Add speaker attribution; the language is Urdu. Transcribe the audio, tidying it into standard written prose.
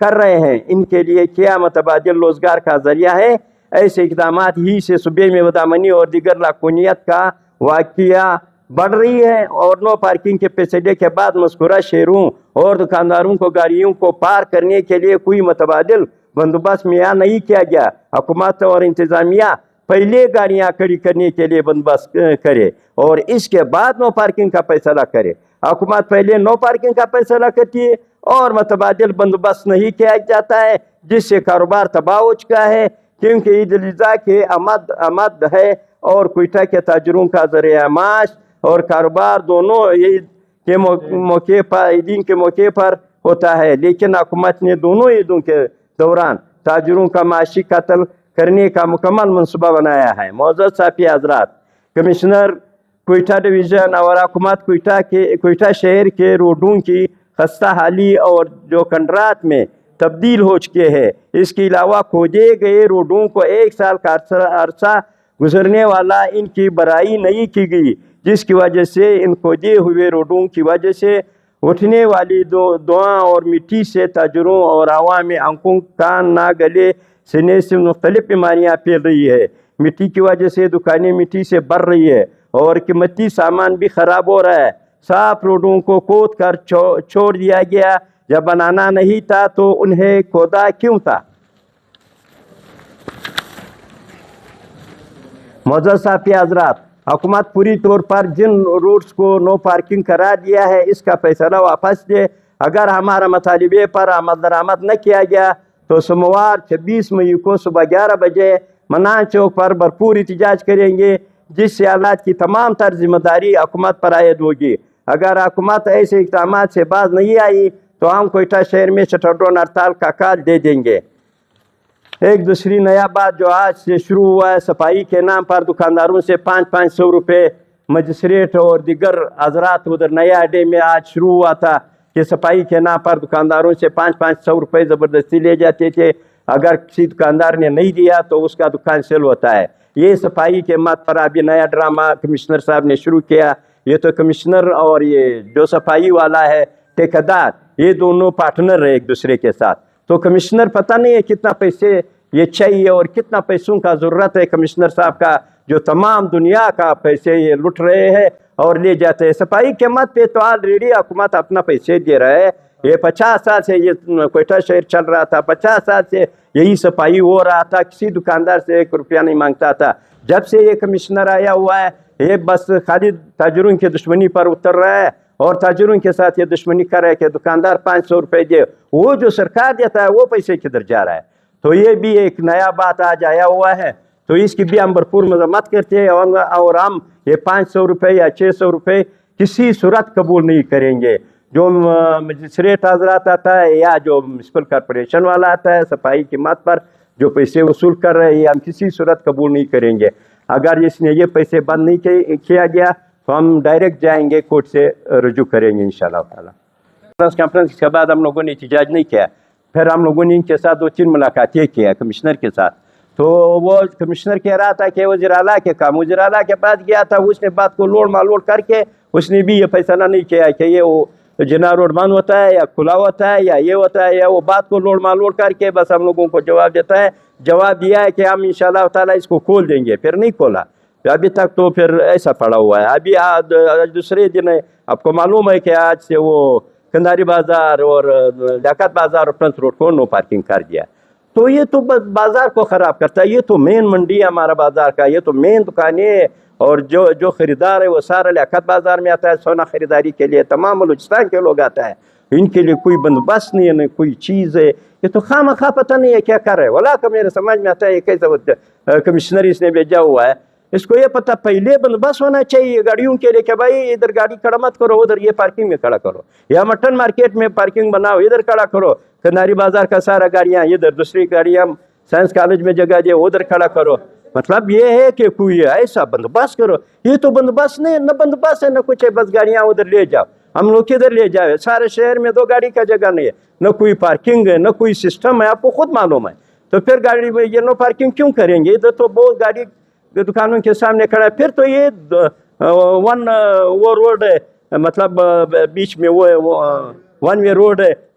Speaker 1: کر رہے ہیں ان کے لیے کیا متبادل روزگار کا ذریعہ ہے۔ ایسے اقدامات ہی سے صوبے میں بدامنی اور دیگر لاکونیت کا واقعہ بڑھ رہی ہے، اور نو پارکنگ کے فیصلے کے بعد مذکورہ شہروں اور دکانداروں کو گاڑیوں کو پار کرنے کے لیے کوئی متبادل بندوبست مہیا نہیں کیا گیا۔ حکومت اور انتظامیہ پہلے گاڑیاں کھڑی کرنے کے لیے بندوبست کرے اور اس کے بعد نو پارکنگ کا فیصلہ کرے۔ حکومت پہلے نو پارکنگ کا فیصلہ کرتی ہے اور متبادل بندوبست نہیں کیا جاتا ہے، جس سے کاروبار تباہ ہو چکا ہے، کیونکہ عید الاضحیٰ کے آمد ہے اور کوئٹہ کے تاجروں کا ذریعہ معاش اور کاروبار دونوں عید کے موقع پر ہوتا ہے، لیکن حکومت نے دونوں عیدوں کے دوران تاجروں کا معاشی قتل کرنے کا مکمل منصوبہ بنایا ہے۔ معزز صحافی حضرات، کمشنر کوئٹہ ڈویژن اور حکومت کوئٹہ شہر کے روڈوں کی خستہ حالی اور جو کنڈرات میں تبدیل ہو چکے ہیں، اس کے علاوہ کھودے گئے روڈوں کو 1 سال کا عرصہ گزرنے والا ان کی بھرائی نہیں کی گئی، جس کی وجہ سے ان کھودے ہوئے روڈوں کی وجہ سے اٹھنے والی دھواں اور مٹی سے تاجروں اور عوام میں آنکھوں کان نہ گلے سینے سے مختلف بیماریاں پھیل رہی ہے۔ مٹی کی وجہ سے دکانیں مٹی سے بھر رہی ہے اور قیمتی سامان بھی خراب ہو رہا ہے۔ صاف روڈوں کو کھود کر چھوڑ دیا گیا، جب بنانا نہیں تھا تو انہیں کھودا کیوں تھا؟ معزز صحافی حضرات، حکومت پوری طور پر جن روٹس کو نو پارکنگ قرار دیا ہے اس کا فیصلہ واپس لے۔ اگر ہمارا مطالبے پر عمل درآمد نہ کیا گیا تو سوموار 26 مئی کو صبح 11 بجے منان چوک پر بھرپور احتجاج کریں گے، جس سے حالات کی تمام تر ذمہ داری حکومت پر عائد ہوگی۔ اگر حکومت ایسے اقدامات سے باز نہیں آئی تو ہم کوئٹہ شہر میں شٹر ڈاؤن ہڑتال کا کال دے دیں گے۔ ایک دوسری نیا بات جو آج سے شروع ہوا ہے، صفائی کے نام پر دکانداروں سے 500 روپے مجسٹریٹ اور دیگر حضرات ادھر نیا اڈے میں آج شروع ہوا تھا کہ صفائی کے نام پر دکانداروں سے 500 روپے زبردستی لے جاتے تھے، اگر کسی دکاندار نے نہیں دیا تو اس کا دکان سیل ہوتا ہے۔ یہ صفائی کے مت پر ابھی نیا ڈرامہ کمشنر صاحب نے شروع کیا۔ یہ تو کمشنر اور یہ جو صفائی والا ہے ٹھیکیدار، یہ دونوں پارٹنر ہیں ایک دوسرے کے ساتھ، تو کمشنر پتہ نہیں ہے کتنا پیسے یہ چاہیے اور کتنا پیسوں کا ضرورت ہے کمشنر صاحب کا، جو تمام دنیا کا پیسے یہ لٹ رہے ہیں اور لے جاتے ہیں۔ صفائی کے مت پہ تو آلریڈی حکومت اپنا پیسے دے رہا ہے۔ یہ 50 سال سے یہ کوئٹہ شہر چل رہا تھا، 50 سال سے یہی صفائی ہو رہا تھا، کسی دکاندار سے 1 روپیہ نہیں مانگتا تھا۔ جب سے یہ کمشنر آیا ہوا ہے، یہ بس خالی تاجروں کی دشمنی پر اتر رہا ہے اور تاجروں کے ساتھ یہ دشمنی کر رہا ہے کہ دکاندار 500 روپے دے، وہ جو سرکار دیتا ہے وہ پیسے کدھر جا رہا ہے؟ تو یہ بھی ایک نیا بات آج آیا ہوا ہے، تو اس کی بھی ہم بھرپور مذمت کرتے ہیں اور ہم یہ 500 روپے یا 600 روپے کسی صورت قبول نہیں کریں گے۔ جو مجسٹریٹ حضرات آتا ہے یا جو میونسپل کارپوریشن والا آتا ہے صفائی کی مت پر جو پیسے وصول کر رہے ہیں، یہ ہم کسی صورت قبول نہیں کریں گے۔ اگر اس نے یہ پیسے بند نہیں کیا گیا تو ہم ڈائریکٹ جائیں گے، کورٹ سے رجوع کریں گے انشاءاللہ تعالی۔ پریس کانفرنس کے بعد ہم لوگوں نے احتجاج نہیں کیا، پھر ہم لوگوں نے ان کے ساتھ 2-3 ملاقاتیں کیا کمشنر کے ساتھ، تو وہ کمشنر کہہ رہا تھا کہ وزیر اعلیٰ کے کام، وزیر اعلیٰ کے پاس گیا تھا، اس نے بات کو لوڑ مالوڑ کر کے اس نے بھی یہ فیصلہ نہیں کیا کہ یہ جنا روڈ بند ہوتا ہے یا کھلا ہوتا ہے یا یہ ہوتا ہے، یا وہ بات کو لوڑ مالوڑ کر کے بس ہم لوگوں کو جواب دیتا ہے۔ جواب دیا ہے کہ ہم انشاءاللہ تعالیٰ اس کو کھول دیں گے، پھر نہیں کھولا ابھی تک، تو پھر ایسا پڑا ہوا ہے۔ ابھی دوسرے دن آپ کو معلوم ہے کہ آج سے وہ کنداری بازار اور لیاقت بازار اور پرنس روڈ کو نو پارکنگ کر دیا، تو یہ تو بازار کو خراب کرتا ہے۔ یہ تو مین منڈی ہے ہمارا بازار کا، یہ تو مین دکانیں، اور جو خریدار ہے وہ سارا لیاقت بازار میں آتا ہے سونا خریداری کے لیے، تمام بلوچستان کے لوگ آتا ہے، ان کے لیے کوئی بندوبست نہیں ہے، نہ کوئی چیز ہے۔ یہ تو خواہ مخواہ پتہ نہیں ہے کیا کر رہے، ولا کہ میرے سمجھ میں آتا ہے یہ کیسا کمشنر اس نے بھیجا ہوا ہے، اس کو یہ پتہ پہلے بندوبست ہونا چاہیے گاڑیوں کے لیے کہ بھائی ادھر گاڑی کھڑا مت کرو، ادھر یہ پارکنگ میں کھڑا کرو، یا مٹن مارکیٹ میں پارکنگ بناؤ ادھر کھڑا کرو، کنداری بازار کا سارا گاڑیاں ادھر، دوسری گاڑیاں سائنس کالج میں جگہ دے ادھر کھڑا کرو۔ مطلب یہ ہے کہ کوئی ایسا بندوبست کرو، یہ تو بندوبست نہیں، نہ بندوبست ہے نہ کچھ ہے، بس گاڑیاں ادھر لے جاؤ، ہم لوگ کدھر لے جاؤ؟ سارے شہر میں 2 گاڑی کا جگہ نہیں ہے، نہ کوئی پارکنگ ہے نہ کوئی سسٹم ہے، آپ کو خود معلوم ہے، تو پھر گاڑی میں یہ نو پارکنگ کیوں کریں گے؟ ادھر تو بہت گاڑی دکانوں کے سامنے کھڑا ہے، پھر تو یہ وہ روڈ ہے، مطلب بیچ میں وہ 1 وے روڈ ہے،